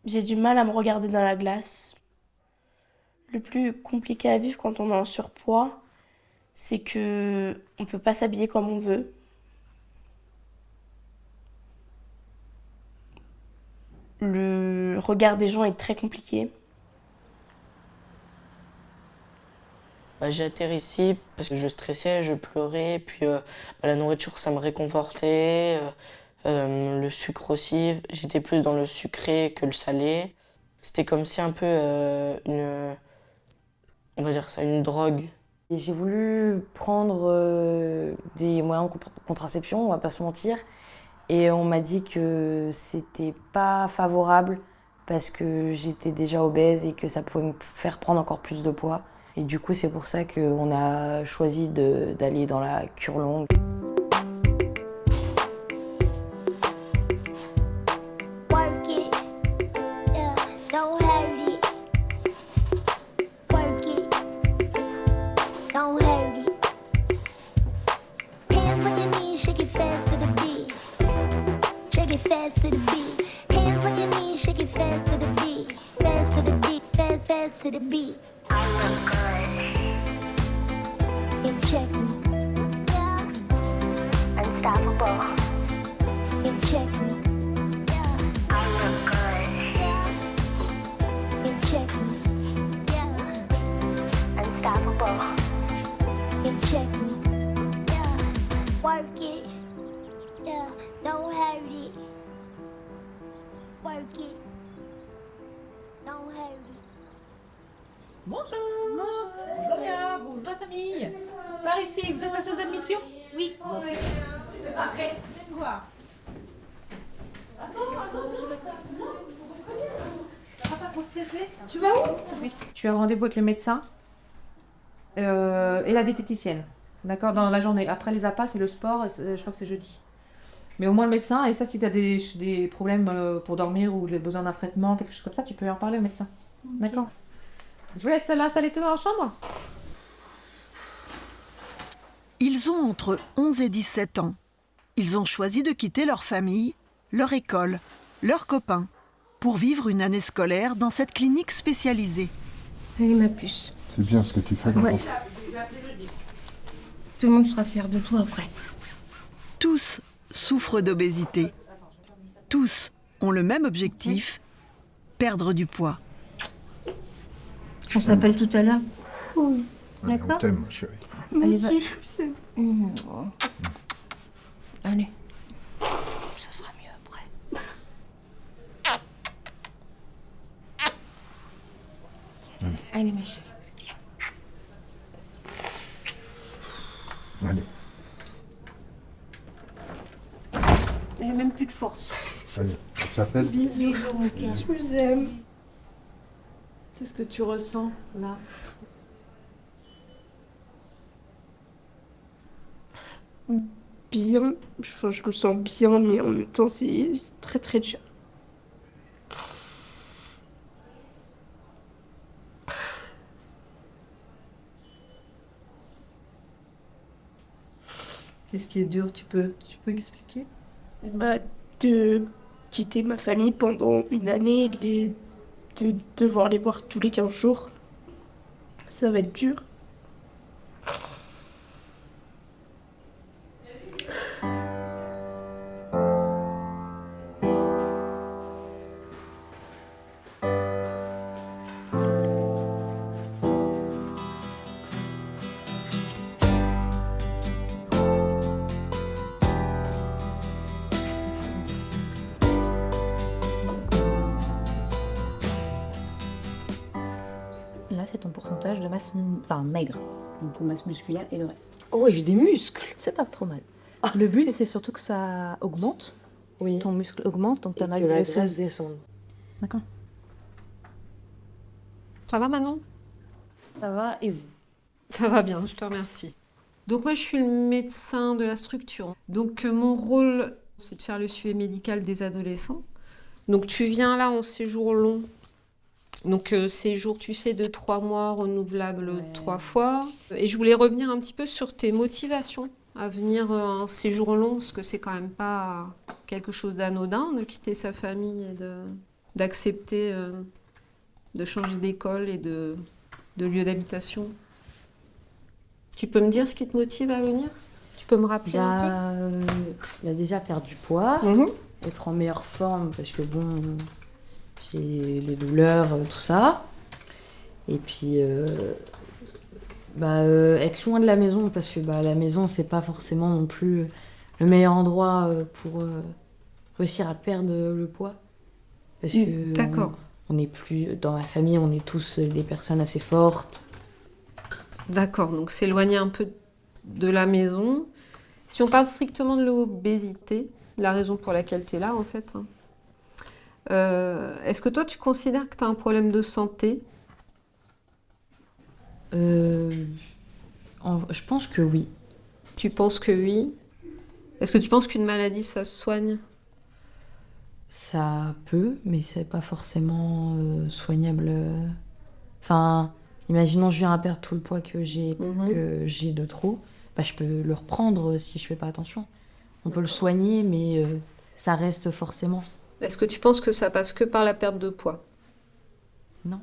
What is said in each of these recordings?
J'ai du mal à me regarder dans la glace. Le plus compliqué à vivre quand on est en surpoids, c'est que on peut pas s'habiller comme on veut. Le regard des gens est très compliqué. J'ai atterri ici parce que je stressais, je pleurais, puis la nourriture ça me réconfortait, le sucre aussi, j'étais plus dans le sucré que le salé. C'était comme si un peu on va dire ça, une drogue. Et j'ai voulu prendre des moyens de contraception, on va pas se mentir. Et on m'a dit que c'était pas favorable parce que j'étais déjà obèse et que ça pouvait me faire prendre encore plus de poids. Et du coup, c'est pour ça qu'on a choisi d'aller dans la cure longue. Work it, yeah, don't hurt it. Work it, don't hurt it. Hands on your knees, shake it fast to the beat. Shake it fast to the beat. Hands on your knees, shake it fast to the beat. Fast to the beat, fast, fast to the beat. I look good. You check me, yeah. Unstoppable. You check me. I look good. Yeah. You check me. Yeah. Unstoppable. You check me. Yeah. Work it. Yeah. Don't hurt it. Work it. Don't hurt it. Bonjour. Bonjour Léa, bonjour la famille. Par ici, vous êtes passé aux admissions? Oui. Après, venez me voir. Ça va pas trop stressé? Tu vas où? Tu as rendez-vous avec le médecin et la diététicienne. D'accord, dans la journée. Après les APA, c'est le sport, et je crois que c'est jeudi. Mais au moins le médecin, et ça, si tu as des problèmes pour dormir ou des besoins d'un traitement, quelque chose comme ça, tu peux en parler au médecin. D'accord? Je vous laisse l'installer tout dans la chambre. Ils ont entre 11 et 17 ans. Ils ont choisi de quitter leur famille, leur école, leurs copains, pour vivre une année scolaire dans cette clinique spécialisée. Allez ma puce. C'est bien ce que tu fais. Ouais. Tout le monde sera fier de toi après. Tous souffrent d'obésité. Tous ont le même objectif, perdre du poids. On s'appelle tout à l'heure. On D'accord. t'aime, ma chérie. Allez, va. Merci, je vous aime. Allez. Ça sera mieux après. Allez ma chérie. Allez, Elle a même plus de force. allez. Ça s'appelle Bisous. Je vous aime. Qu'est-ce que tu ressens là? Bien. Je me sens bien, mais en même temps, c'est très très dur. Qu'est-ce qui est dur? Tu peux expliquer? Bah, de quitter ma famille pendant une année, de devoir les voir tous les 15 jours, ça va être dur. Là, c'est ton pourcentage de masse maigre. Donc ton masse musculaire et le reste. Oh ouais, j'ai des muscles. C'est pas trop mal. Le but, c'est surtout que ça augmente. Oui. Ton muscle augmente, donc ta Et masse que la graisseuse graisse descende. D'accord. Ça va Manon? Ça va, et vous? Ça va bien, je te remercie. Donc moi je suis le médecin de la structure. Donc mon rôle c'est de faire le suivi médical des adolescents. Donc tu viens là en séjour long. Donc séjour tu sais de 3 mois renouvelable 3 fois. Et je voulais revenir un petit peu sur tes motivations à venir en séjour long parce que c'est quand même pas quelque chose d'anodin de quitter sa famille et de... d'accepter de changer d'école et de lieu d'habitation? Tu peux me dire ce qui te motive à venir? Tu peux me rappeler un Déjà perdre du poids, peu? être en meilleure forme parce que bon, j'ai les douleurs, tout ça. Et puis être loin de la maison parce que la maison c'est pas forcément non plus le meilleur endroit pour réussir à perdre le poids. Parce que D'accord. on est plus dans la famille, on est tous des personnes assez fortes. D'accord, donc s'éloigner un peu de la maison. Si on parle strictement de l'obésité, la raison pour laquelle tu es là en fait, hein, est-ce que toi tu considères que tu as un problème de santé? Je pense que oui. Tu penses que oui? Est-ce que tu penses qu'une maladie ça se soigne? Ça peut, mais c'est pas forcément soignable. Enfin, imaginons je viens à perdre tout le poids que j'ai de trop, je peux le reprendre si je fais pas attention. On peut le soigner, mais ça reste forcément. Est-ce que tu penses que ça passe que par la perte de poids? Non.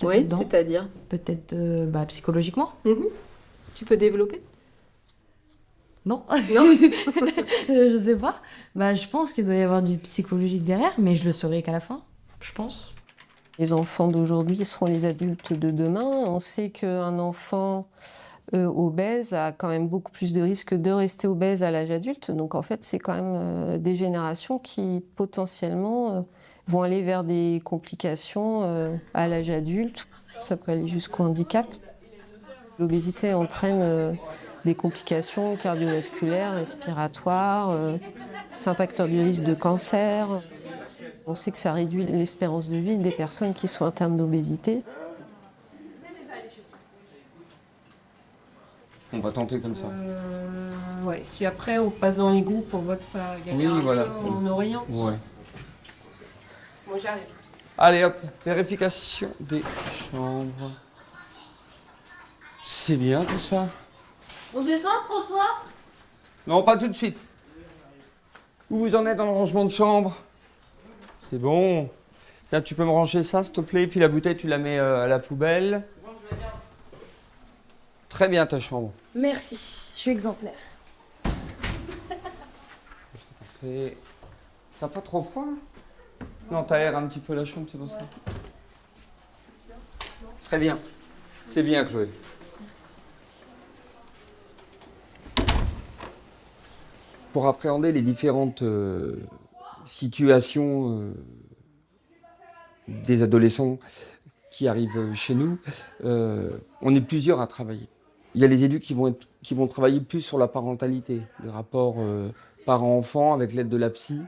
Oui, dedans. c'est-à-dire? Peut-être psychologiquement. Tu peux développer? Non. Non. Je sais pas. Je pense qu'il doit y avoir du psychologique derrière, mais je le saurai qu'à la fin, je pense. Les enfants d'aujourd'hui seront les adultes de demain. On sait qu'un enfant obèse a quand même beaucoup plus de risques de rester obèse à l'âge adulte. Donc en fait, c'est quand même des générations qui potentiellement vont aller vers des complications à l'âge adulte. Ça peut aller jusqu'au handicap. L'obésité entraîne des complications cardiovasculaires, respiratoires. C'est un facteur de risque de cancer. On sait que ça réduit l'espérance de vie des personnes qui sont atteintes d'obésité. On va tenter comme ça. Ouais, si après on passe dans les groupes, on voit que ça galère on oriente. Ouais. Moi j'arrive. Allez hop, vérification des chambres. C'est bien tout ça. On descend, François? Non, pas tout de suite. Où vous en êtes dans le rangement de chambre? C'est bon. Tiens, tu peux me ranger ça, s'il te plaît, puis la bouteille, tu la mets à la poubelle. Très bien ta chambre. Merci, je suis exemplaire. Parfait. T'as pas trop froid là? Non, t'aères un petit peu la chambre, c'est pour ça. Très bien. C'est bien, Chloé. Pour appréhender les différentes situations des adolescents qui arrivent chez nous, on est plusieurs à travailler. Il y a les éducs qui vont travailler plus sur la parentalité, le rapport parent-enfant avec l'aide de la psy.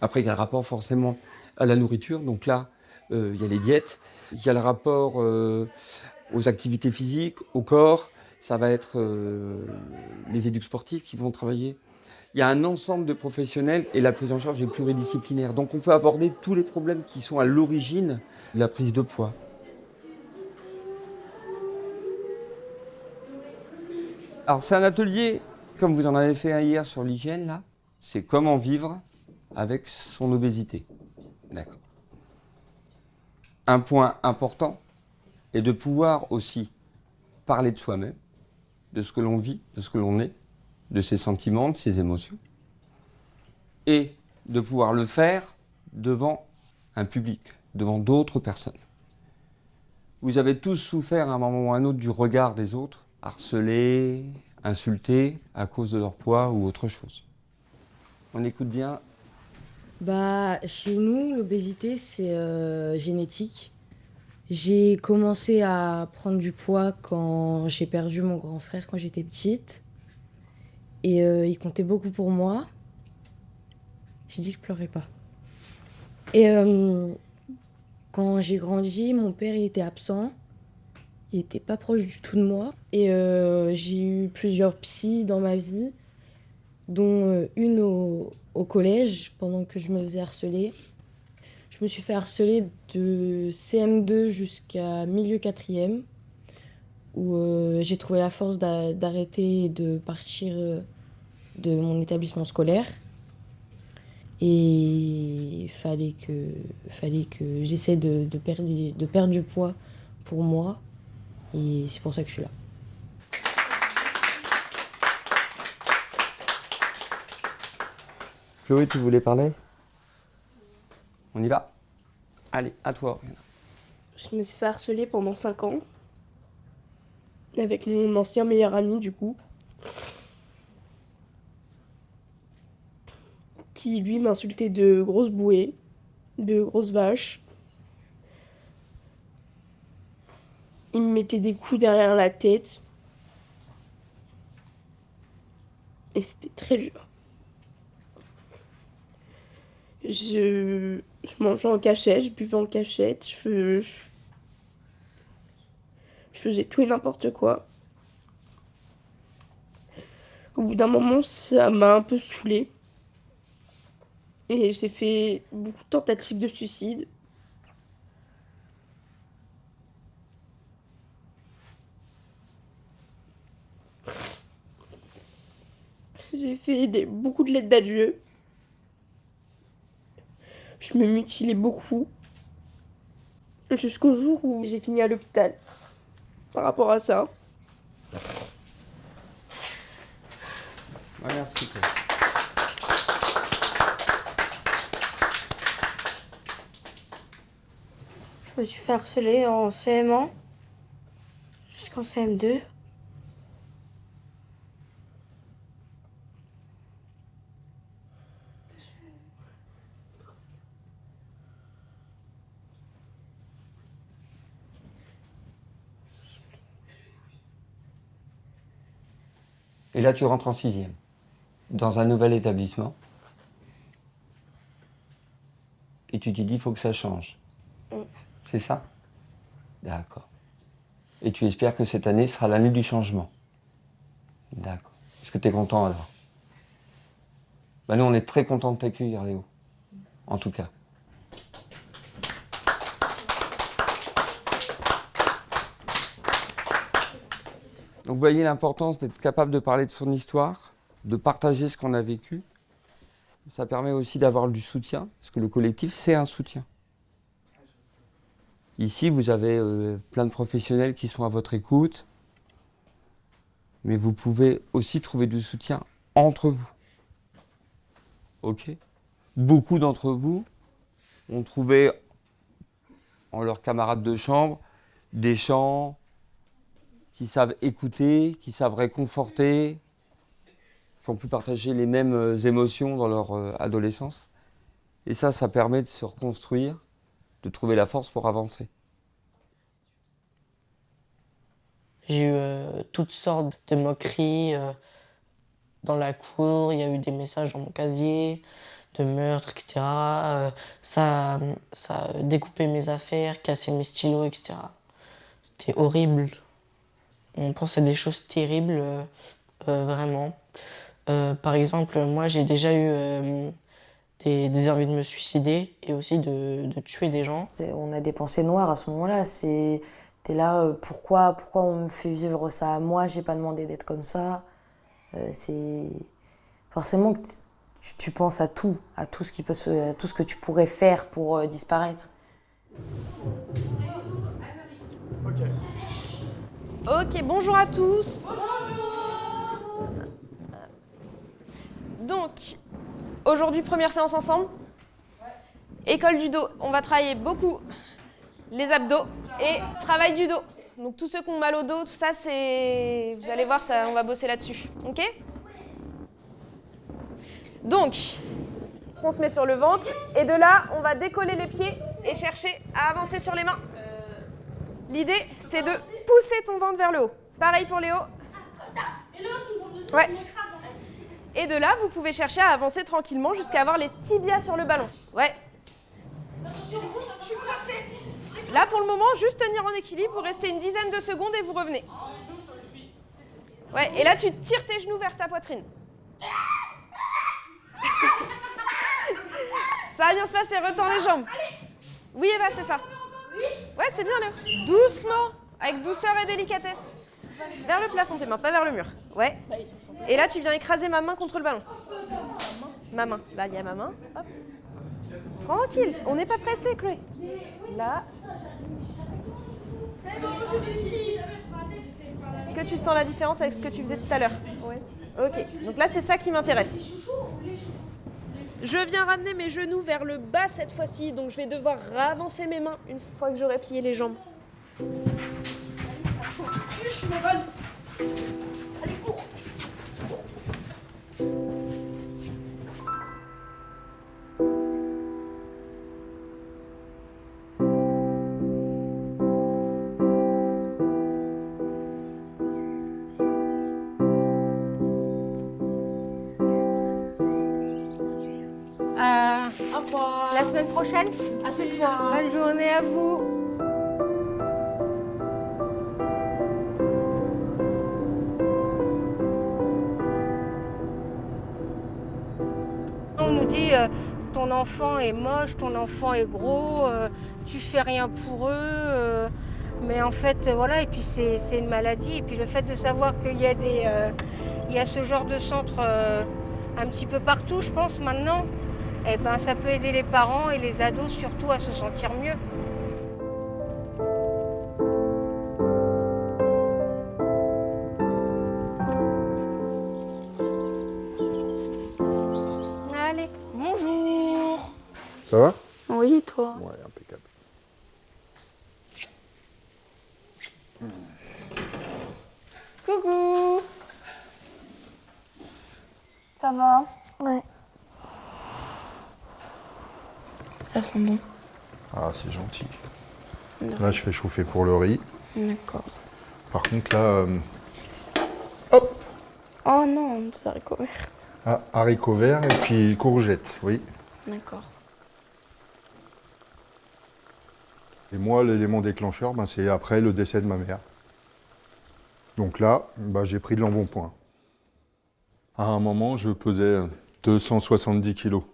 Après, il y a le rapport forcément à la nourriture. Donc là, il y a les diètes. Il y a le rapport aux activités physiques, au corps. Ça va être les éducs sportifs qui vont travailler. Il y a un ensemble de professionnels et la prise en charge est pluridisciplinaire. Donc on peut aborder tous les problèmes qui sont à l'origine de la prise de poids. Alors c'est un atelier, comme vous en avez fait un hier sur l'hygiène, là. C'est comment vivre avec son obésité. D'accord. Un point important est de pouvoir aussi parler de soi-même, de ce que l'on vit, de ce que l'on est, de ses sentiments, de ses émotions, et de pouvoir le faire devant un public, devant d'autres personnes. Vous avez tous souffert à un moment ou à un autre du regard des autres, harcelés, insultés à cause de leur poids ou autre chose. On écoute bien. Chez nous, l'obésité, c'est génétique. J'ai commencé à prendre du poids quand j'ai perdu mon grand frère quand j'étais petite. Et il comptait beaucoup pour moi. J'ai dit que je pleurais pas. Et quand j'ai grandi, mon père il était absent. Il était pas proche du tout de moi. Et j'ai eu plusieurs psys dans ma vie, dont une au collège, pendant que je me faisais harceler. Je me suis fait harceler de CM2 jusqu'à milieu 4e, où j'ai trouvé la force d'arrêter et de partir de mon établissement scolaire. Et il fallait que j'essaie de perdre du poids pour moi. Et c'est pour ça que je suis là. Chloé, tu voulais parler? On y va? Allez, à toi. Je me suis fait harceler pendant 5 ans. Avec mon ancien meilleur ami, du coup. Qui, lui, m'insultait de grosses bouées, de grosses vaches. Il me mettait des coups derrière la tête. Et c'était très dur. Je mangeais en cachette, je buvais en cachette, je faisais tout et n'importe quoi. Au bout d'un moment, ça m'a un peu saoulée. Et j'ai fait beaucoup de tentatives de suicide. J'ai fait beaucoup de lettres d'adieu. Je me mutilais beaucoup. Jusqu'au jour où j'ai fini à l'hôpital. Par rapport à ça. Merci. Je me suis fait harceler en CM1 jusqu'en CM2. Et là, tu rentres en 6e, dans un nouvel établissement. Et tu t'es dit, il faut que ça change. C'est ça? D'accord. Et tu espères que cette année sera l'année du changement? D'accord. Est-ce que tu es content alors? Bah, nous, on est très contents de t'accueillir, Léo. En tout cas. Donc vous voyez l'importance d'être capable de parler de son histoire, de partager ce qu'on a vécu. Ça permet aussi d'avoir du soutien, parce que le collectif, c'est un soutien. Ici, vous avez plein de professionnels qui sont à votre écoute, mais vous pouvez aussi trouver du soutien entre vous. Ok? Beaucoup d'entre vous ont trouvé en leurs camarades de chambre des chants qui savent écouter, qui savent réconforter, qui ont pu partager les mêmes émotions dans leur adolescence. Et ça permet de se reconstruire, de trouver la force pour avancer. J'ai eu toutes sortes de moqueries dans la cour, il y a eu des messages dans mon casier, de meurtres, etc. Ça a découpé mes affaires, cassé mes stylos, etc. C'était horrible. On pense à des choses terribles, vraiment. Par exemple, moi j'ai déjà eu des envies de me suicider et aussi de tuer des gens. On a des pensées noires à ce moment-là. T'es là, pourquoi on me fait vivre ça à moi? J'ai pas demandé d'être comme ça. Forcément que tu penses à tout ce qui peut à tout ce que tu pourrais faire pour disparaître. Ok, bonjour à tous. Donc, aujourd'hui, première séance ensemble. École du dos, on va travailler beaucoup les abdos et travail du dos. Donc tous ceux qui ont mal au dos, tout ça, c'est... Vous allez voir, ça, on va bosser là-dessus, ok? Donc, on se met sur le ventre et de là, on va décoller les pieds et chercher à avancer sur les mains. L'idée, c'est de pousser ton ventre vers le haut. Pareil pour Léo. Ouais. Et de là, vous pouvez chercher à avancer tranquillement jusqu'à avoir les tibias sur le ballon. Ouais. Là, pour le moment, juste tenir en équilibre, vous restez une dizaine de secondes et vous revenez. Ouais, et là, tu tires tes genoux vers ta poitrine. Ça va bien se passer, retends les jambes. Oui, Eva, c'est ça. Ouais, c'est bien, Léo. Doucement, avec douceur et délicatesse. Vers le plafond, tes mains, pas vers le mur. Ouais. Et là, tu viens écraser ma main contre le ballon. Ma main. Là, il y a ma main. Hop. Tranquille, on n'est pas pressé, Chloé. Là. Est-ce que tu sens la différence avec ce que tu faisais tout à l'heure? Oui. Ok, donc là, c'est ça qui m'intéresse. Je viens ramener mes genoux vers le bas cette fois-ci, donc je vais devoir avancer mes mains une fois que j'aurai plié les jambes. Je suis malade. Allez, cours. Au revoir. La semaine prochaine? À ce soir. Bonne journée à vous. On nous dit ton enfant est moche, ton enfant est gros, tu fais rien pour eux. Mais en fait, voilà, et puis c'est une maladie. Et puis le fait de savoir qu'il y a il y a ce genre de centre un petit peu partout, je pense, maintenant, eh ben, ça peut aider les parents et les ados surtout à se sentir mieux. Allez, bonjour. Ça va? Oui, et toi? Ouais, impeccable. Coucou. Ça va? Ouais. Ça sent bon. Ah, c'est gentil. Non. Là, je fais chauffer pour le riz. D'accord. Par contre, là, hop, Oh non, c'est haricots verts. ah, haricots verts et puis courgettes, oui. D'accord. Et moi, l'élément déclencheur, ben, c'est après le décès de ma mère. Donc là, ben, j'ai pris de l'embonpoint. À un moment, je pesais 270 kilos.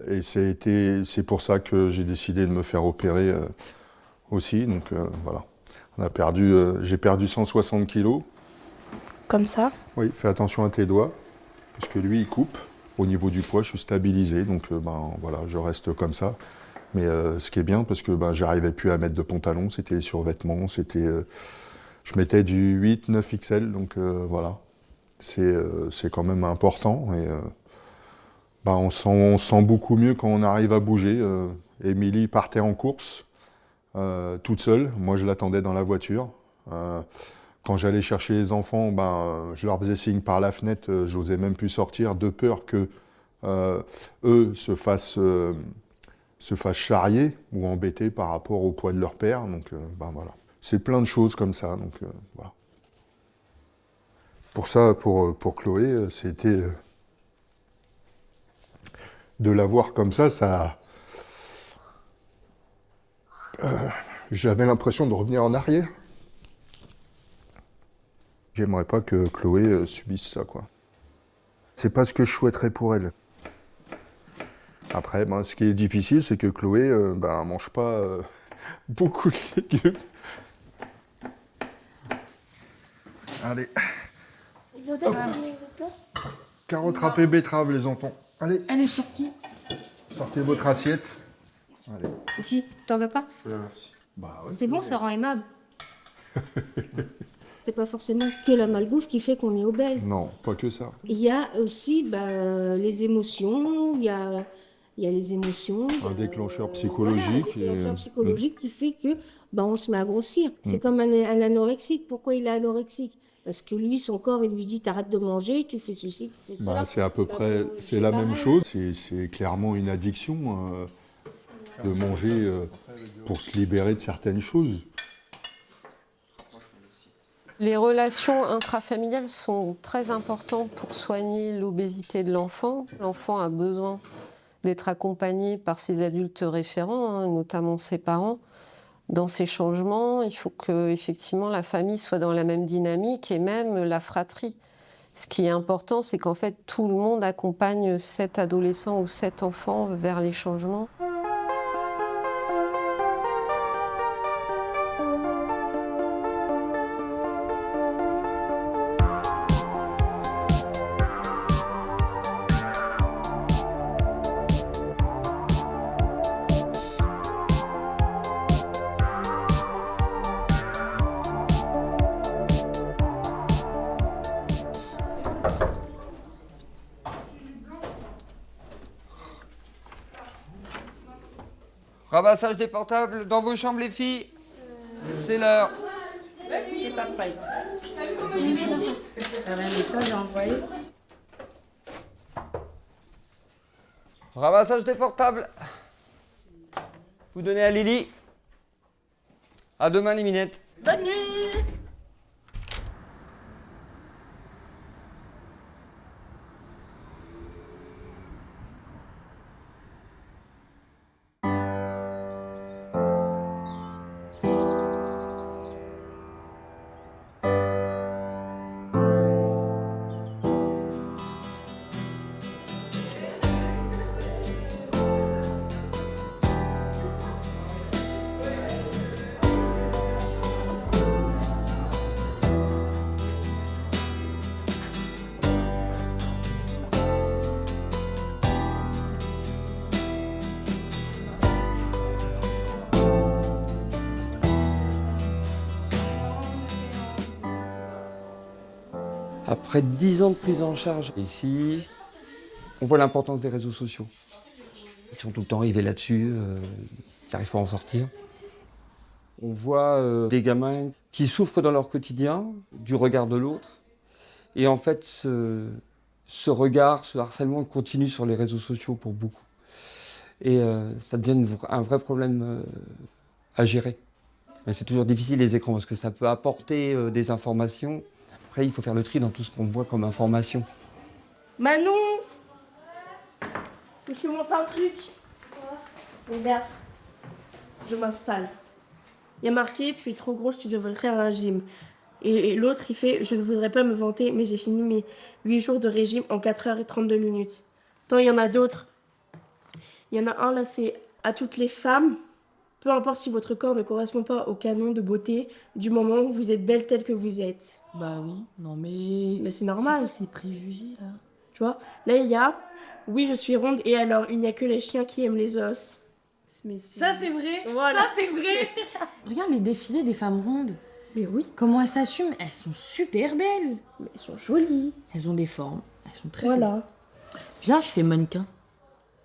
Et c'est pour ça que j'ai décidé de me faire opérer aussi. Donc voilà, j'ai perdu 160 kilos. Comme ça? Oui, fais attention à tes doigts, parce que lui, il coupe. Au niveau du poids, je suis stabilisé, donc ben, voilà, je reste comme ça. Mais ce qui est bien, parce que ben, j'arrivais plus à mettre de pantalon, c'était les survêtements, je mettais du 8-9 XL, donc voilà. C'est quand même important. Et, ben, on sent beaucoup mieux quand on arrive à bouger. Émilie partait en course, toute seule. Moi, je l'attendais dans la voiture. Quand j'allais chercher les enfants, ben, je leur faisais signe par la fenêtre, j'osais même plus sortir, de peur que eux se fassent charrier ou embêter par rapport au poids de leur père. Donc, ben, voilà. C'est plein de choses comme ça. Donc, voilà. Pour ça, pour Chloé, c'était... de la voir comme ça, j'avais l'impression de revenir en arrière. J'aimerais pas que Chloé subisse ça, quoi. C'est pas ce que je souhaiterais pour elle. Après, ben, ce qui est difficile, c'est que Chloé ben, mange pas beaucoup de légumes. Allez. Hop. Carottes râpées betteraves, les enfants. Allez. Elle est sortie. Sortez votre assiette. Allez. Si, t'en veux pas? Bah ouais. C'est bon, ça rend aimable. C'est pas forcément que la malbouffe qui fait qu'on est obèse. Non, pas que ça. Il y a aussi les émotions, il y a les émotions. Un déclencheur psychologique. Voilà, un déclencheur psychologique qui fait que on se met à grossir. C'est Mm. comme un anorexique. Pourquoi il est anorexique? Parce que lui, son corps, il lui dit t'arrêtes de manger, tu fais ceci, tu fais cela. Bah, c'est à peu près, c'est la même chose. C'est clairement une addiction de manger pour se libérer de certaines choses. Les relations intrafamiliales sont très importantes pour soigner l'obésité de l'enfant. L'enfant a besoin d'être accompagné par ses adultes référents, notamment ses parents. Dans ces changements, il faut que effectivement la famille soit dans la même dynamique et même la fratrie. Ce qui est important, c'est qu'en fait tout le monde accompagne cet adolescent ou cet enfant vers les changements. Ramassage des portables dans vos chambres, les filles. C'est l'heure. Bonne nuit. Pas prête. T'as un message à envoyer? Ramassage des portables. Vous donnez à Lily. À demain, les minettes. Bonne nuit. Après 10 ans de prise en charge, ici, on voit l'importance des réseaux sociaux. Ils sont tout le temps rivés là-dessus, ils n'arrivent pas à en sortir. On voit des gamins qui souffrent dans leur quotidien du regard de l'autre. Et en fait, ce regard, ce harcèlement continue sur les réseaux sociaux pour beaucoup. Et ça devient un vrai problème à gérer. Mais c'est toujours difficile les écrans parce que ça peut apporter des informations. Après, il faut faire le tri dans tout ce qu'on voit comme information. Manon, je vais montrer un truc. Regarde, je m'installe. Il y a marqué, tu es trop grosse, tu devrais faire un régime. Et l'autre, il fait, je ne voudrais pas me vanter, mais j'ai fini mes 8 jours de régime en 4h32. Tant il y en a d'autres. Il y en a un là, c'est à toutes les femmes. Peu importe si votre corps ne correspond pas au canon de beauté, du moment où vous êtes belle telle que vous êtes. Bah oui, non mais... Mais c'est normal. C'est quoi ces préjugés là? Tu vois, là il y a, oui je suis ronde et alors il n'y a que les chiens qui aiment les os. Mais Ça c'est vrai, Voilà. ça c'est vrai. Regarde les défilés des femmes rondes. Mais oui. Comment elles s'assument? Elles sont super belles. Mais elles sont jolies. Elles ont des formes, elles sont très Voilà. jolies. Viens, je fais mannequin.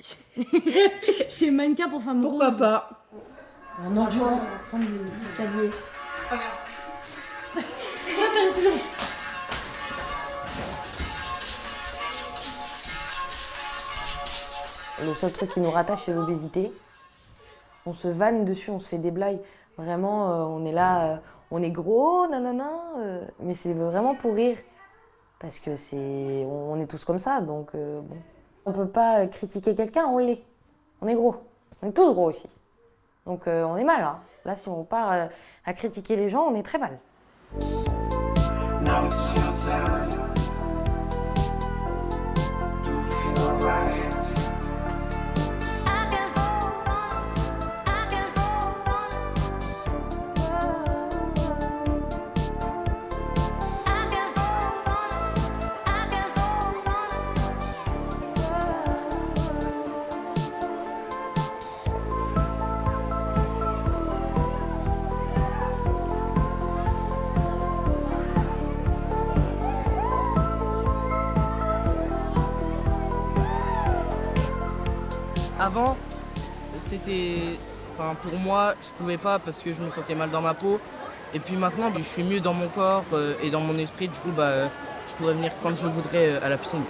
Je fais mannequin pour femmes rondes. Pourquoi pas? En endurant, on va prendre les escaliers. Ah merde. T'arrives toujours. Le seul truc qui nous rattache, c'est l'obésité. On se vanne dessus, on se fait des blagues. Vraiment, on est là, on est gros, nanana. Mais c'est vraiment pour rire. Parce que on est tous comme ça, donc bon. On peut pas critiquer quelqu'un, on l'est. On est gros. On est tous gros ici. Donc on est mal, là. Là, si on part à critiquer les gens, on est très mal. Avant, c'était... Enfin, pour moi, je pouvais pas parce que je me sentais mal dans ma peau. Et puis maintenant, je suis mieux dans mon corps et dans mon esprit. Du coup, je pourrais venir quand je voudrais à la piscine.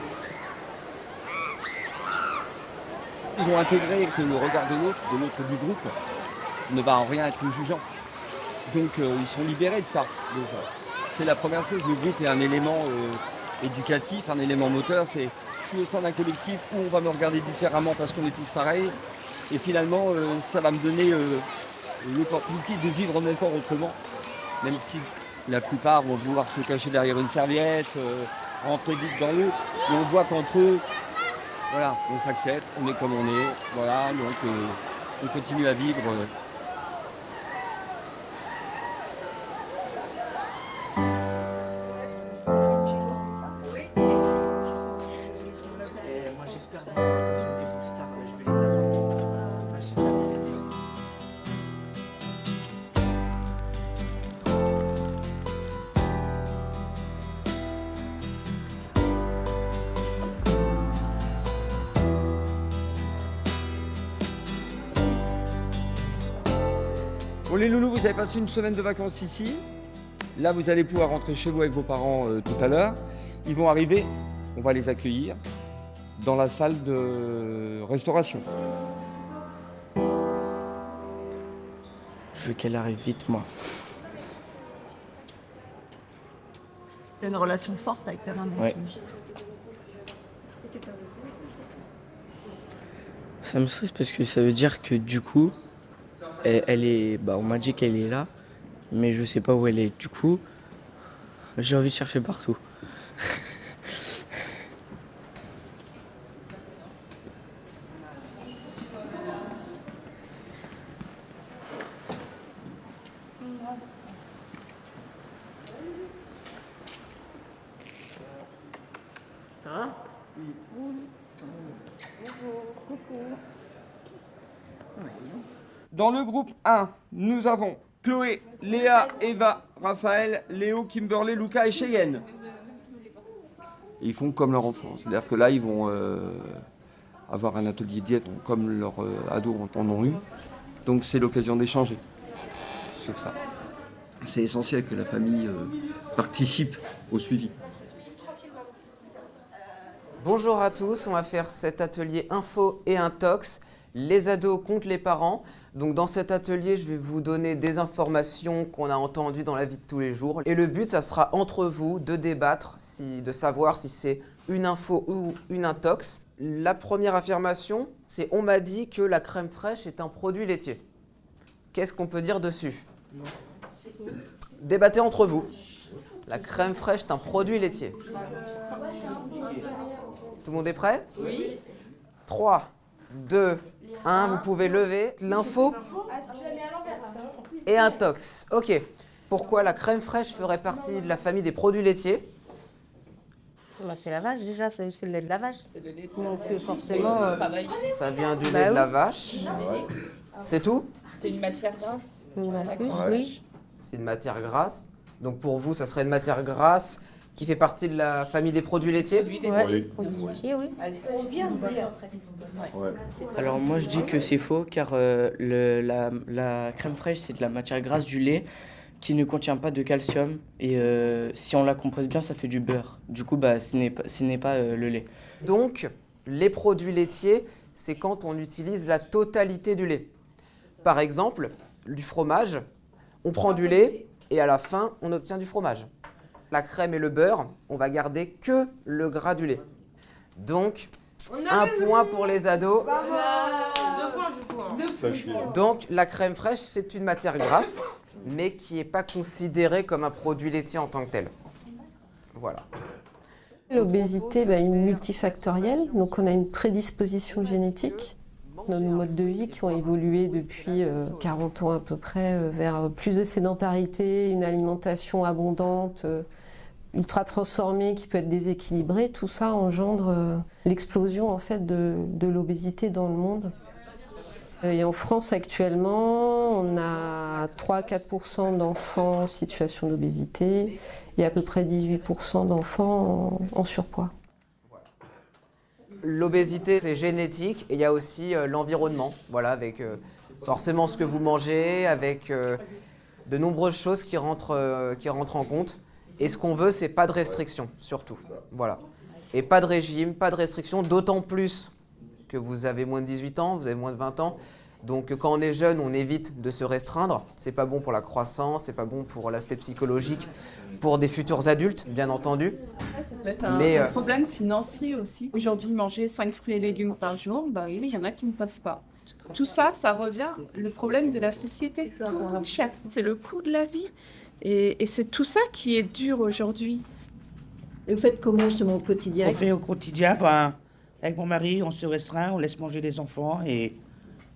Ils ont intégré que le regard de l'autre du groupe, ne va en rien être jugeant. Donc ils sont libérés de ça. C'est la première chose, le groupe est un élément éducatif, un élément moteur. C'est je suis au sein d'un collectif où on va me regarder différemment parce qu'on est tous pareils. Et finalement, ça va me donner l'opportunité de vivre mon corps autrement. Même si la plupart vont vouloir se cacher derrière une serviette, rentrer vite dans l'eau. Et on voit qu'entre eux, voilà, on s'accepte, on est comme on est. Voilà, donc on continue à vivre. Moi, j'espère bien que des Boules Stars, je vais les avoir. Bon, les loulous, vous avez passé une semaine de vacances ici. Là, vous allez pouvoir rentrer chez vous avec vos parents tout à l'heure. Ils vont arriver, on va les accueillir dans la salle de restauration. Je veux qu'elle arrive vite, moi. T'as une relation forte avec ta maman. Ouais. Ça me stresse parce que ça veut dire que du coup, elle est. Bah, on m'a dit qu'elle est là, mais je sais pas où elle est. Du coup, j'ai envie de chercher partout. Dans le groupe 1, nous avons Chloé, Léa, Eva, Raphaël, Léo, Kimberley, Lucas et Cheyenne. Ils font comme leur enfant, c'est-à-dire que là, ils vont avoir un atelier diète comme leurs ados en ont eu. Donc c'est l'occasion d'échanger sur ça. C'est essentiel que la famille participe au suivi. Bonjour à tous, on va faire cet atelier info et intox, les ados contre les parents. Donc dans cet atelier, je vais vous donner des informations qu'on a entendues dans la vie de tous les jours. Et le but, ça sera entre vous de débattre, de savoir si c'est une info ou une intox. La première affirmation, c'est « On m'a dit que la crème fraîche est un produit laitier ». Qu'est-ce qu'on peut dire dessus? Débattez entre vous. La crème fraîche est un produit laitier. Tout le monde est prêt? Oui. 3, 2, 1, vous pouvez lever l'info et intox. Ok. Pourquoi la crème fraîche ferait partie de la famille des produits laitiers? C'est la vache déjà, c'est le lait de la vache. Donc forcément... Ça vient du lait de la vache. C'est tout? C'est une matière grasse. Oui. C'est une matière grasse. Donc pour vous, ça serait une matière grasse qui fait partie de la famille des produits laitiers? Oui. Oui. Alors moi je dis que c'est faux car la crème fraîche c'est de la matière grasse du lait qui ne contient pas de calcium et si on la compresse bien ça fait du beurre. Du coup bah, ce n'est pas le lait. Donc les produits laitiers c'est quand on utilise la totalité du lait. Par exemple, du fromage, on prend du lait et à la fin on obtient du fromage. La crème et le beurre, on va garder que le gras du lait. Donc, un point pour les ados. Donc, la crème fraîche, c'est une matière grasse, mais qui n'est pas considérée comme un produit laitier en tant que tel. Voilà. L'obésité est multifactorielle, donc on a une prédisposition génétique. On a nos modes de vie qui ont évolué depuis 40 ans à peu près vers plus de sédentarité, une alimentation abondante, ultra transformée qui peut être déséquilibrée. Tout ça engendre l'explosion en fait de l'obésité dans le monde. Et en France actuellement, on a 3-4% d'enfants en situation d'obésité et à peu près 18% d'enfants en surpoids. L'obésité, c'est génétique et il y a aussi l'environnement, voilà, avec forcément ce que vous mangez, avec de nombreuses choses qui rentrent en compte. Et ce qu'on veut, c'est pas de restrictions, surtout. Voilà. Et pas de régime, pas de restrictions, d'autant plus que vous avez moins de 18 ans, vous avez moins de 20 ans. Donc quand on est jeune, on évite de se restreindre. C'est pas bon pour la croissance, c'est pas bon pour l'aspect psychologique, pour des futurs adultes, bien entendu. Ça peut être un problème financier aussi. Aujourd'hui, manger 5 fruits et légumes par jour, oui, il y en a qui ne peuvent pas. Tout ça, ça revient le problème de la société. Tout coûte cher. C'est le coût de la vie. Et c'est tout ça qui est dur aujourd'hui. Et vous faites comment justement au quotidien? On fait au quotidien, avec mon mari, on se restreint, on laisse manger les enfants et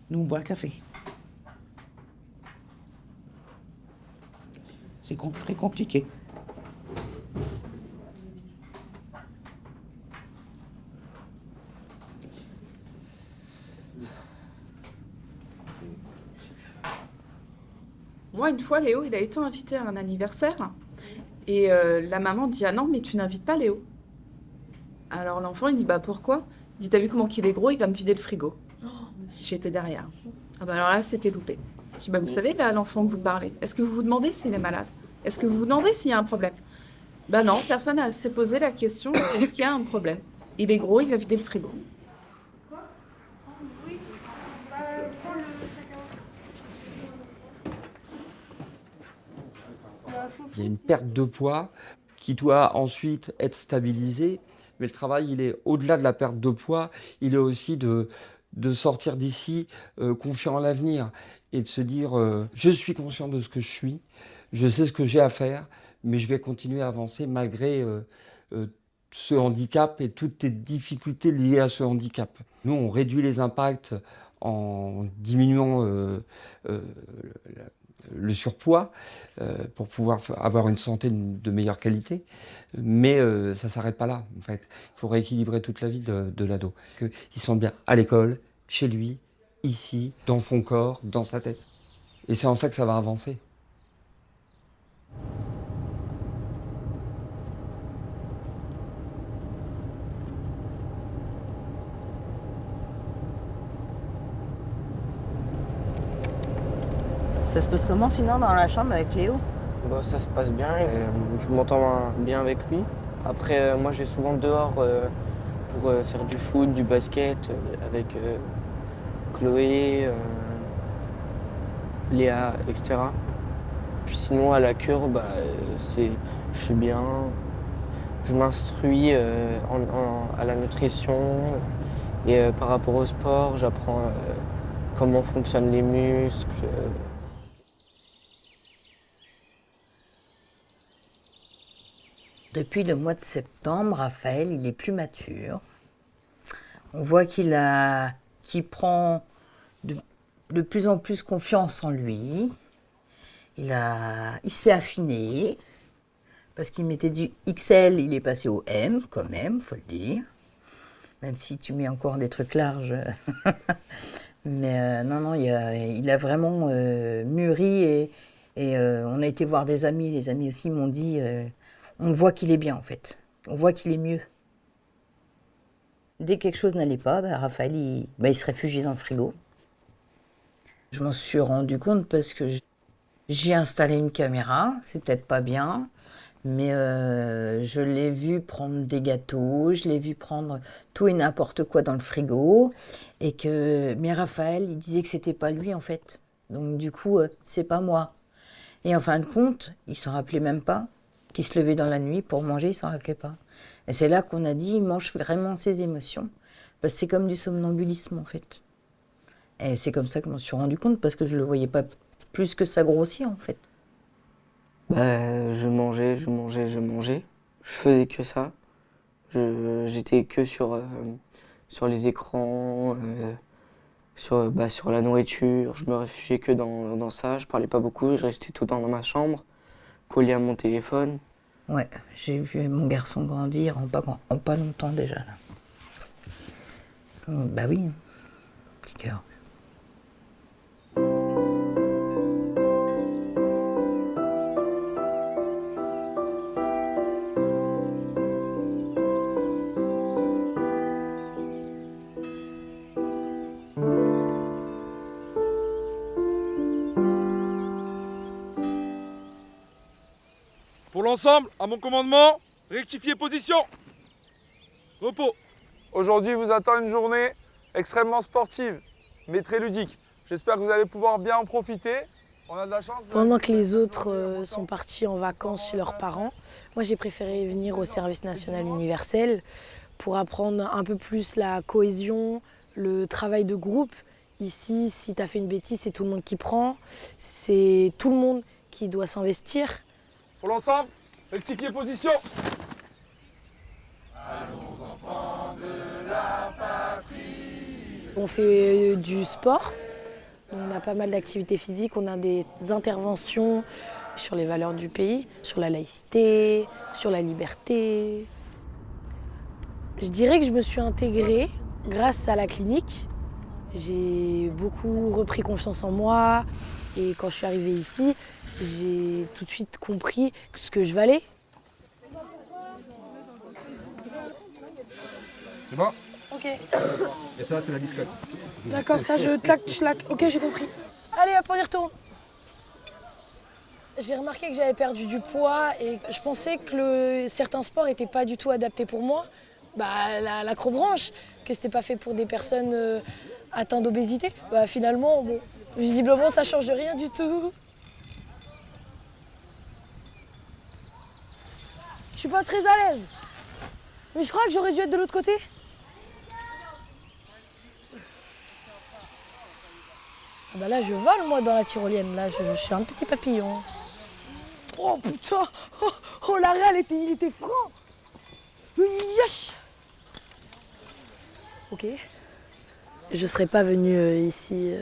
nous on boit un café. C'est très compliqué. Moi, une fois, Léo, il a été invité à un anniversaire. Et la maman dit « Ah non, mais tu n'invites pas Léo ». Alors l'enfant, il dit « Bah pourquoi ?» Il dit « T'as vu comment il est gros, il va me vider le frigo ». J'étais derrière. Ah bah alors là, c'était loupé. Je dis, bah, vous savez, là, l'enfant que vous parlez, est-ce que vous vous demandez s'il est malade? Est-ce que vous vous demandez s'il y a un problème? Ben non, personne ne s'est posé la question, est-ce qu'il y a un problème? Il est gros, il va vider le frigo. Il y a une perte de poids qui doit ensuite être stabilisée. Mais le travail, il est au-delà de la perte de poids, il est aussi de sortir d'ici confiant en l'avenir et de se dire je suis conscient de ce que je suis, je sais ce que j'ai à faire, mais je vais continuer à avancer malgré ce handicap et toutes les difficultés liées à ce handicap. Nous, on réduit les impacts en diminuant le surpoids pour pouvoir avoir une santé de meilleure qualité. Mais ça ne s'arrête pas là, en fait. Il faut rééquilibrer toute la vie de l'ado. Qu'il se sente bien à l'école, chez lui, ici, dans son corps, dans sa tête. Et c'est en ça que ça va avancer. Ça se passe comment sinon dans la chambre avec Léo? Bah, ça se passe bien, je m'entends bien avec lui. Après, moi j'ai souvent dehors pour faire du foot, du basket avec Chloé, Léa, etc. Puis sinon à la cure, bah, je suis bien. Je m'instruis à la nutrition et par rapport au sport, j'apprends comment fonctionnent les muscles. Depuis le mois de septembre, Raphaël, il est plus mature. On voit qu'il prend de plus en plus confiance en lui. Il s'est affiné. Parce qu'il mettait du XL, il est passé au M, quand même, faut le dire. Même si tu mets encore des trucs larges. Mais non, il a vraiment mûri. Et on a été voir des amis. Les amis aussi m'ont dit... on voit qu'il est bien, en fait. On voit qu'il est mieux. Dès que quelque chose n'allait pas, Raphaël, il se réfugiait dans le frigo. Je m'en suis rendu compte parce que j'ai installé une caméra. C'est peut-être pas bien, mais je l'ai vu prendre des gâteaux, je l'ai vu prendre tout et n'importe quoi dans le frigo. Mais Raphaël, il disait que c'était pas lui, en fait. Donc du coup, c'est pas moi. Et en fin de compte, il s'en rappelait même pas. Qui se levait dans la nuit pour manger, il s'en rappelait pas. Et c'est là qu'on a dit, il mange vraiment ses émotions. Parce que c'est comme du somnambulisme, en fait. Et c'est comme ça que je m'en suis rendu compte, parce que je le voyais pas plus que ça grossir, en fait. Bah, je mangeais. Je faisais que ça. J'étais que sur les écrans, sur la nourriture. Je me réfugiais que dans ça. Je parlais pas beaucoup, je restais tout le temps dans ma chambre, collé à mon téléphone. Ouais, j'ai vu mon garçon grandir en pas longtemps déjà. Là. Bah oui, petit cœur. Pour l'ensemble, à mon commandement, rectifiez position. Repos. Aujourd'hui vous attend une journée extrêmement sportive, mais très ludique. J'espère que vous allez pouvoir bien en profiter. On a de la chance. Pendant que les autres sont partis en vacances chez leurs parents, moi j'ai préféré venir au service national universel pour apprendre un peu plus la cohésion, le travail de groupe. Ici, si tu as fait une bêtise, c'est tout le monde qui prend, c'est tout le monde qui doit s'investir. Pour l'ensemble, rectifiez position. Allons enfants de la patrie. On fait du sport, on a pas mal d'activités physiques, on a des interventions sur les valeurs du pays, sur la laïcité, sur la liberté. Je dirais que je me suis intégrée grâce à la clinique. J'ai beaucoup repris confiance en moi et quand je suis arrivée ici, j'ai tout de suite compris ce que je valais. C'est bon? Ok. Et ça, c'est la discothèque. D'accord, ça je claque, ok, j'ai compris. Allez hop, on y retourne. J'ai remarqué que j'avais perdu du poids et je pensais que certains sports n'étaient pas du tout adaptés pour moi. L'acrobranche, que c'était pas fait pour des personnes atteintes d'obésité. Finalement, bon, visiblement, ça change rien du tout. Je suis pas très à l'aise. Mais je crois que j'aurais dû être de l'autre côté. Là, je vole, moi, dans la tyrolienne. Là, je suis un petit papillon. Oh, putain! Oh, l'arrêt, il était franc! Yes! Ok. Je serais pas venue ici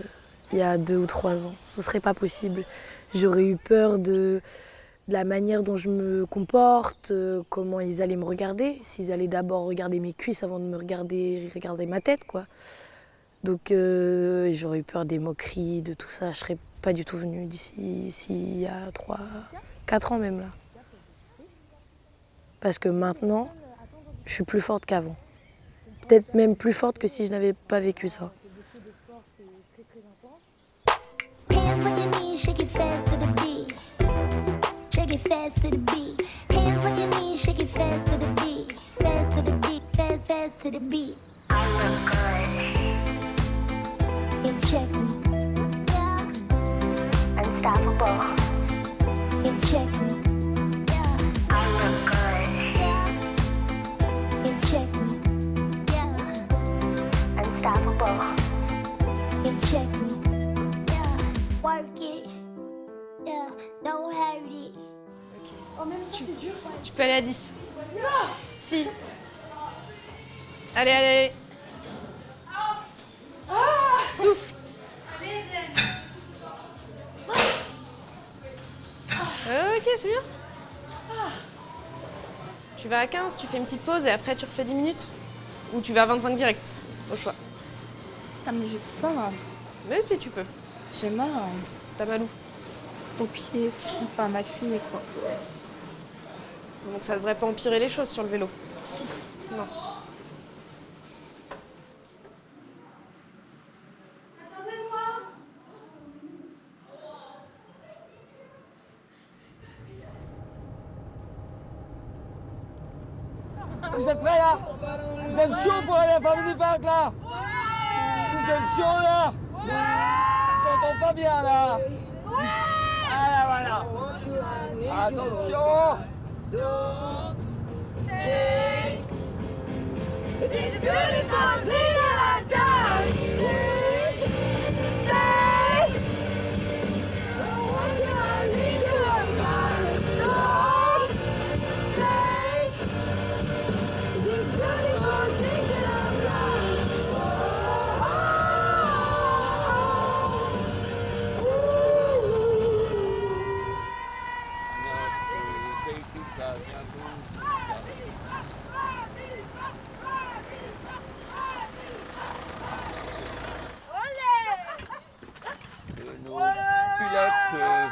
il y a 2 ou 3 ans. Ce serait pas possible. J'aurais eu peur de la manière dont je me comporte, comment ils allaient me regarder. S'ils allaient d'abord regarder mes cuisses avant de me regarder ma tête, quoi. Donc j'aurais eu peur des moqueries, de tout ça. Je serais pas du tout venue d'ici il y a 4 ans même là. Parce que maintenant, je suis plus forte qu'avant. Peut-être même plus forte que si je n'avais pas vécu ça. Tu peux aller à 10. Si. Allez, allez. Souffle. Ok, c'est bien. Tu vas à 15, tu fais une petite pause et après tu refais 10 minutes. Ou tu vas à 25 direct, au choix. Ah mais je peux pas là. Mais si tu peux. J'ai mal. T'as mal où? Au pied, enfin ma cheville quoi. Donc ça devrait pas empirer les choses sur le vélo. Si. Non. Vous êtes prêts là? Vous êtes chaud pour aller à la Family Park là? Vous êtes chaud là? J'entends pas bien là. Voilà. Attention.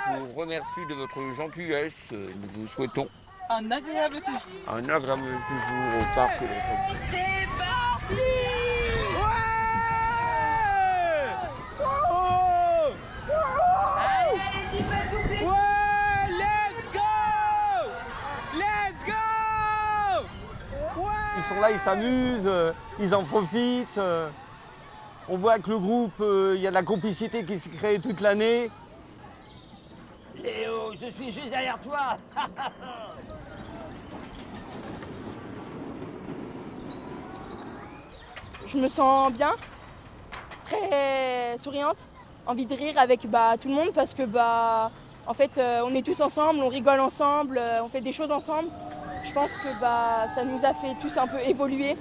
Vous remercie de votre gentillesse. Nous vous souhaitons un agréable séjour. Un agréable séjour au parc de l'attraction. C'est parti! Ils sont là, ils s'amusent, ils en profitent. On voit que le groupe, il y a de la complicité qui s'est créée toute l'année. Léo, je suis juste derrière toi. Je me sens bien, très souriante, envie de rire avec tout le monde parce que en fait on est tous ensemble, on rigole ensemble, on fait des choses ensemble. Je pense que ça nous a fait tous un peu évoluer.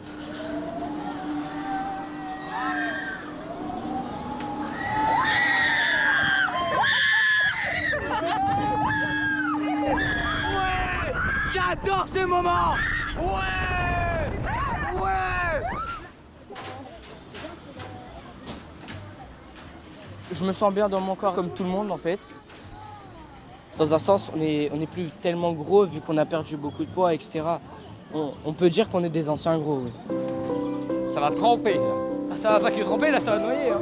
J'adore ce moment! Ouais! Je me sens bien dans mon corps comme tout le monde en fait. Dans un sens, on est plus tellement gros vu qu'on a perdu beaucoup de poids, etc. On peut dire qu'on est des anciens gros, oui. Ça va tremper là. Ah, ça va pas que tremper, là ça va noyer. Hein.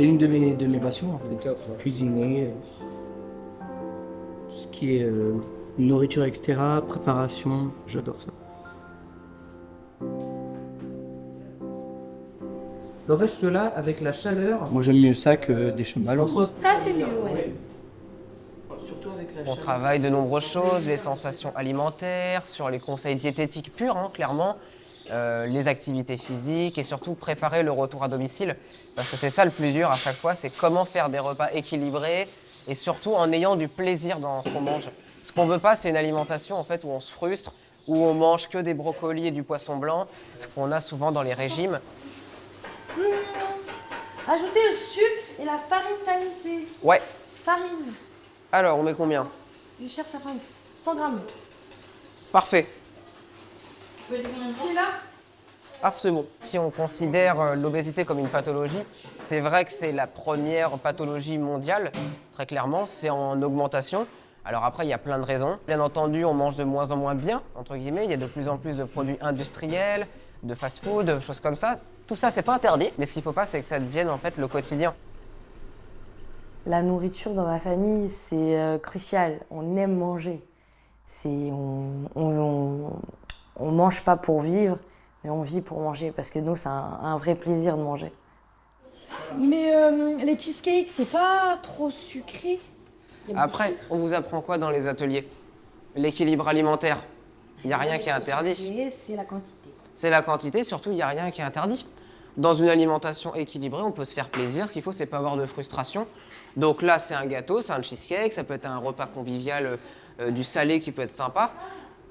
une de mes passions, en fait. Cuisiner, tout ce qui est nourriture, etc., préparation, j'adore ça. N'empêche que là, avec la chaleur... Moi, j'aime mieux ça que des chamallows. Ça, c'est mieux, ouais. Surtout avec la On travaille de nombreuses choses, les sensations alimentaires, sur les conseils diététiques purs, hein, clairement, les activités physiques et surtout préparer le retour à domicile. Parce que c'est ça le plus dur à chaque fois, c'est comment faire des repas équilibrés et surtout en ayant du plaisir dans ce qu'on mange. Ce qu'on veut pas, c'est une alimentation en fait, où on se frustre, où on mange que des brocolis et du poisson blanc, ce qu'on a souvent dans les régimes. Ajoutez le sucre et la farine tamisée. Ouais. Farine. Alors, on met combien? Je cherche la farine. 100 grammes. Parfait. Vous voulez combien de temps là? Ah, c'est bon. Si on considère l'obésité comme une pathologie, c'est vrai que c'est la première pathologie mondiale, très clairement, c'est en augmentation. Alors après, il y a plein de raisons. Bien entendu, on mange de moins en moins bien, entre guillemets. Il y a de plus en plus de produits industriels, de fast-food, de choses comme ça. Tout ça, c'est pas interdit, mais ce qu'il faut pas, c'est que ça devienne en fait le quotidien. La nourriture dans ma famille, c'est crucial. On aime manger. On mange pas pour vivre, mais on vit pour manger, parce que nous, c'est un vrai plaisir de manger. Mais les cheesecakes, c'est pas trop sucré? Après, on vous apprend quoi dans les ateliers? L'équilibre alimentaire. Il n'y a rien qui est interdit. C'est la quantité. C'est la quantité, surtout, il n'y a rien qui est interdit. Dans une alimentation équilibrée, on peut se faire plaisir. Ce qu'il faut, c'est pas avoir de frustration. Donc là, c'est un gâteau, c'est un cheesecake, ça peut être un repas convivial, du salé qui peut être sympa.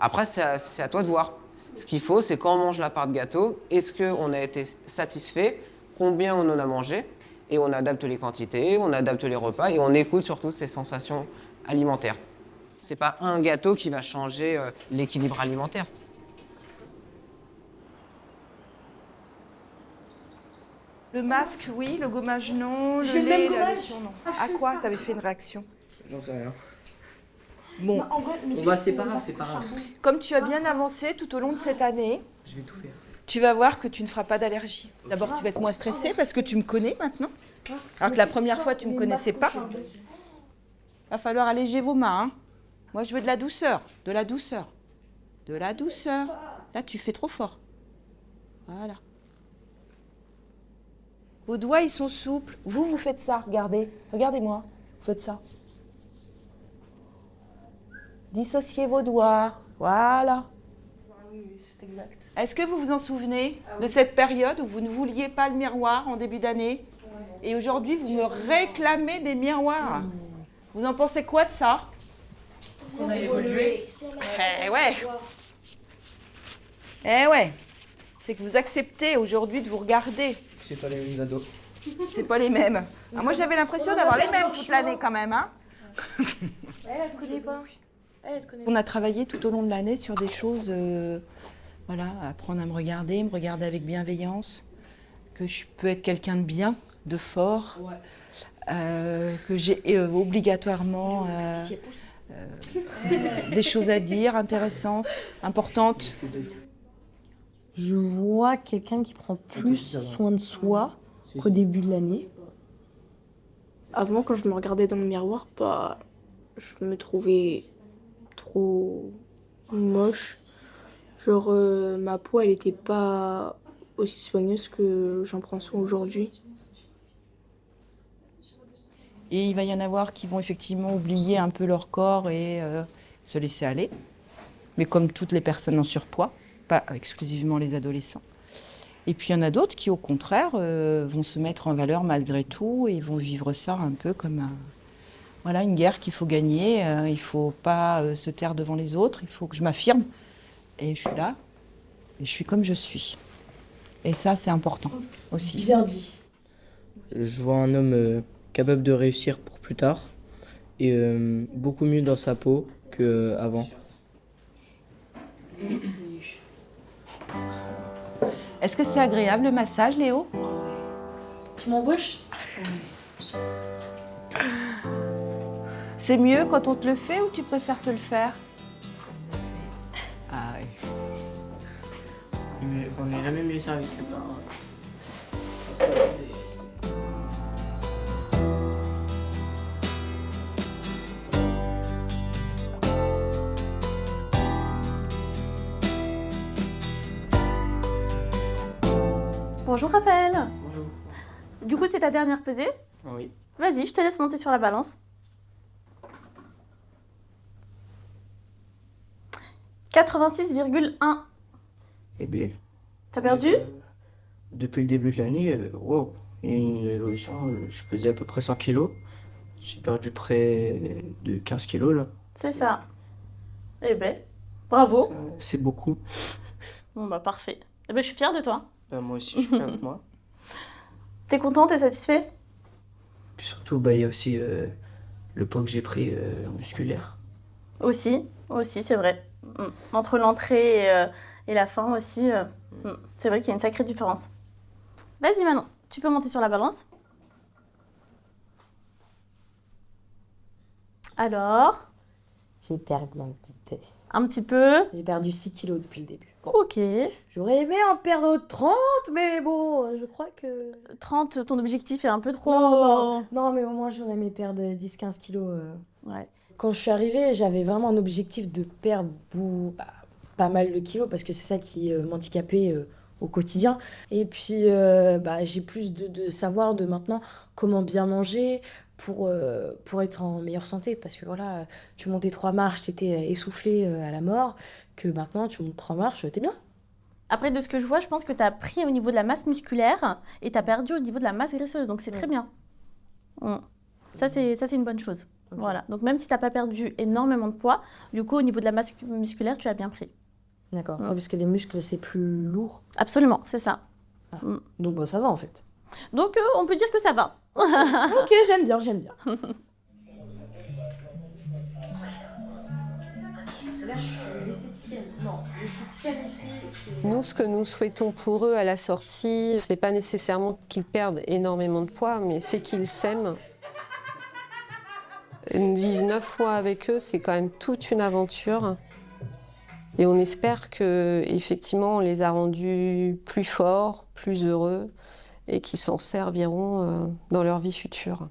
Après, c'est à toi de voir. Ce qu'il faut, c'est quand on mange la part de gâteau, est-ce qu'on a été satisfait, combien on en a mangé, et on adapte les quantités, on adapte les repas, et on écoute surtout ces sensations alimentaires. C'est pas un gâteau qui va changer l'équilibre alimentaire. Le masque, oui. Le gommage, non. Le J'ai le lait, même la gommage. lotion, non. Ah, À je fais quoi ça. t'avais fait une réaction? J'en sais rien. Bon, Non, en vrai, mais On va c'est séparer, le c'est pas masque au grave. charbon. comme tu as bien avancé tout au long de cette année, Je vais tout faire. tu vas voir que tu ne feras pas d'allergie. D'abord, tu vas être moins stressé parce que tu me connais maintenant. Alors que la première fois, tu ne me connaissais pas. Va falloir alléger vos mains. Hein. Moi, je veux de la douceur. De la douceur. De la douceur. Là, tu fais trop fort. Voilà. Vos doigts, ils sont souples. Vous, vous faites ça. Regardez. Regardez-moi. Vous faites ça. Dissociez vos doigts. Voilà. C'est exact. Est-ce que vous vous en souvenez de cette période où vous ne vouliez pas le miroir en début d'année? Et aujourd'hui, vous me réclamez des miroirs. Vous en pensez quoi de ça? On a évolué. Eh ouais. Eh ouais. C'est que vous acceptez aujourd'hui de vous regarder. C'est pas les mêmes ados. C'est pas les mêmes. Ah, moi, j'avais l'impression d'avoir les mêmes toute l'année quand même. Hein. Elle te connaît pas. Elle te connaît On a travaillé tout au long de l'année sur des choses, voilà, apprendre à me regarder avec bienveillance, que je peux être quelqu'un de bien, de fort, que j'ai obligatoirement des choses à dire intéressantes, importantes. Je vois quelqu'un qui prend plus soin de soi qu'au début de l'année. Avant, quand je me regardais dans le miroir, bah, je me trouvais trop moche. Genre, ma peau, elle était pas aussi soigneuse que j'en prends soin aujourd'hui. Et il va y en avoir qui vont effectivement oublier un peu leur corps et se laisser aller. Mais comme toutes les personnes en surpoids, pas exclusivement les adolescents. Et puis il y en a d'autres qui, au contraire, vont se mettre en valeur malgré tout et vont vivre ça un peu comme voilà, une guerre qu'il faut gagner. Il ne faut pas se taire devant les autres, il faut que je m'affirme. Et je suis là, et je suis comme je suis. Et ça, c'est important aussi. Bien dit. Je vois un homme capable de réussir pour plus tard et beaucoup mieux dans sa peau qu'avant. Est-ce que c'est agréable le massage, Léo? Tu m'embauches? C'est mieux quand on te le fait ou tu préfères te le faire? Ah oui. Mais on n'est jamais mieux servi que par... Bonjour Raphaël. Bonjour. Du coup, c'est ta dernière pesée? Oui. Vas-y, je te laisse monter sur la balance. 86,1. Eh bien. T'as perdu? Depuis le début de l'année, wow, il y a une évolution. Je pesais à peu près 100 kilos. J'ai perdu près de 15 kilos là. C'est ça. Eh ben, bravo. C'est beaucoup. Bon bah parfait. Eh ben, je suis fière de toi. Moi aussi, je suis fier de moi. T'es content, t'es satisfait? Puis surtout, il y a aussi le poids que j'ai pris musculaire. Aussi, c'est vrai. Entre l'entrée et la fin aussi, c'est vrai qu'il y a une sacrée différence. Vas-y Manon, tu peux monter sur la balance. Alors? J'ai perdu un petit peu. J'ai perdu 6 kilos depuis le début. Ok. J'aurais aimé en perdre 30, mais bon, je crois que... 30, ton objectif est un peu trop... Non, mais au moins j'aurais aimé perdre 10-15 kilos. Ouais. Quand je suis arrivée, j'avais vraiment un objectif de perdre pas mal de kilos, parce que c'est ça qui m'handicapait au quotidien. Et puis, j'ai plus de savoir de maintenant comment bien manger pour être en meilleure santé. Parce que voilà, tu montais 3 marches, t'étais essoufflé à la mort, que maintenant tu montes 3 marches, t'es bien. Après, de ce que je vois, je pense que tu as pris au niveau de la masse musculaire et tu as perdu au niveau de la masse graisseuse, donc c'est très bien. Ça, c'est une bonne chose. Okay. Voilà. Donc même si tu n'as pas perdu énormément de poids, du coup, au niveau de la masse musculaire, tu as bien pris. D'accord. Parce que les muscles, c'est plus lourd. Absolument, c'est ça. Ah. Donc ça va en fait. Donc on peut dire que ça va. Ok, j'aime bien. Là, je suis l'esthéticienne. Non, l'esthéticienne ici, c'est... Nous, ce que nous souhaitons pour eux à la sortie, ce n'est pas nécessairement qu'ils perdent énormément de poids, mais c'est qu'ils s'aiment. Vivre 9 mois avec eux, c'est quand même toute une aventure. Et on espère qu'effectivement, on les a rendus plus forts, plus heureux, et qu'ils s'en serviront dans leur vie future.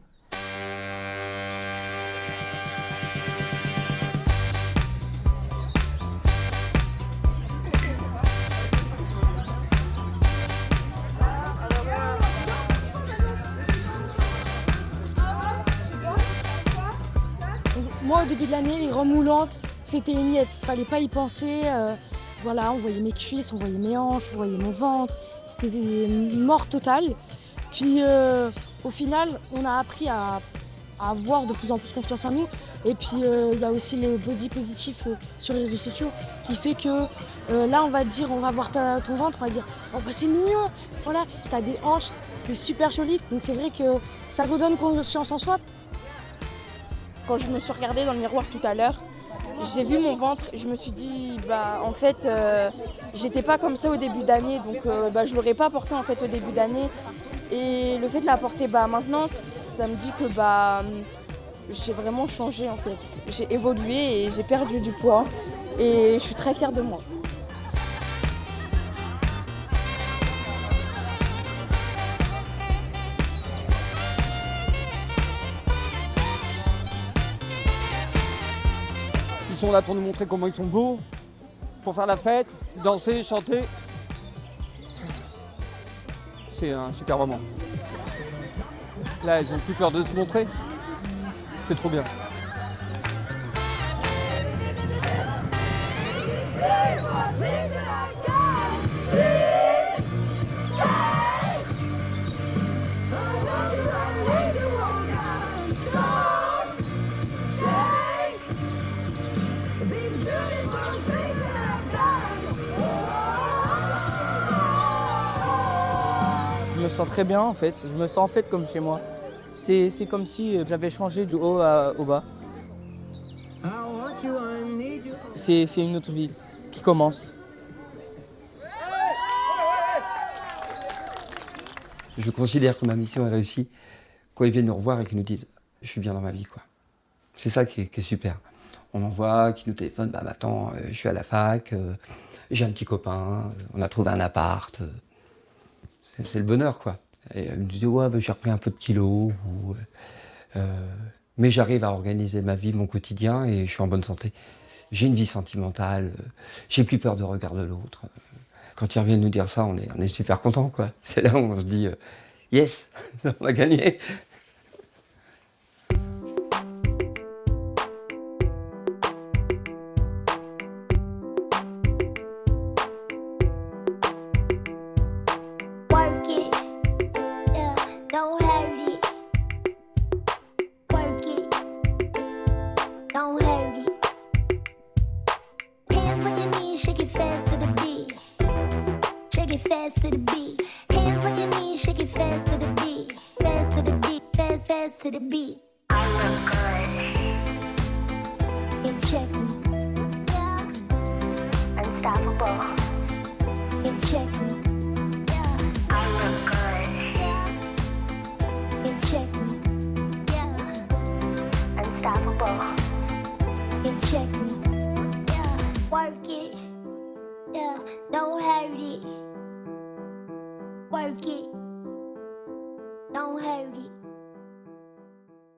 Moi, au début de l'année, les remoulantes, c'était une miette. Fallait pas y penser. Voilà, on voyait mes cuisses, on voyait mes hanches, on voyait mon ventre. C'était une mort totale. Puis, au final, on a appris à avoir de plus en plus confiance en nous. Et puis, il y a aussi les body positifs sur les réseaux sociaux qui fait que là, on va te dire, on va voir ton ventre, on va dire, oh bah c'est mignon. Voilà, t'as des hanches, c'est super joli. Donc, c'est vrai que ça vous donne confiance en soi. Quand je me suis regardée dans le miroir tout à l'heure, j'ai vu mon ventre et je me suis dit, en fait, j'étais pas comme ça au début d'année, donc je l'aurais pas porté en fait au début d'année. Et le fait de la porter maintenant, ça me dit que j'ai vraiment changé en fait. J'ai évolué et j'ai perdu du poids et je suis très fière de moi. Ils sont là pour nous montrer comment ils sont beaux, pour faire la fête, danser, chanter. C'est un super moment. Là, ils ont plus peur de se montrer. C'est trop bien. Je me sens très bien en fait, je me sens en fait comme chez moi. C'est comme si j'avais changé du haut au bas. C'est une autre vie qui commence. Je considère que ma mission est réussie quand ils viennent nous revoir et qu'ils nous disent « je suis bien dans ma vie ». C'est ça qui est super. On en voit qui nous téléphonent « attends, je suis à la fac, j'ai un petit copain, on a trouvé un appart ». C'est le bonheur, quoi. Et ils me disaient, ouais, j'ai repris un peu de kilos. Mais j'arrive à organiser ma vie, mon quotidien, et je suis en bonne santé. J'ai une vie sentimentale, j'ai plus peur de regard de l'autre. Quand ils reviennent nous dire ça, on est super contents, quoi. C'est là où on se dit yes, on a gagné. Work it, yeah, don't hurt it. Work it, don't hurt it. Hands on your knees, shake it fast to the beat. Shake it fast to the beat. Hands on your knees, shake it fast to the beat. Fast to the beat, fast, fast to the beat. I look good. And check me, yeah. Unstoppable. And check me. I look good. Yeah. And check me. Yeah. Unstoppable. And check me. Yeah. Work it. Yeah. Don't hurt it. Work it.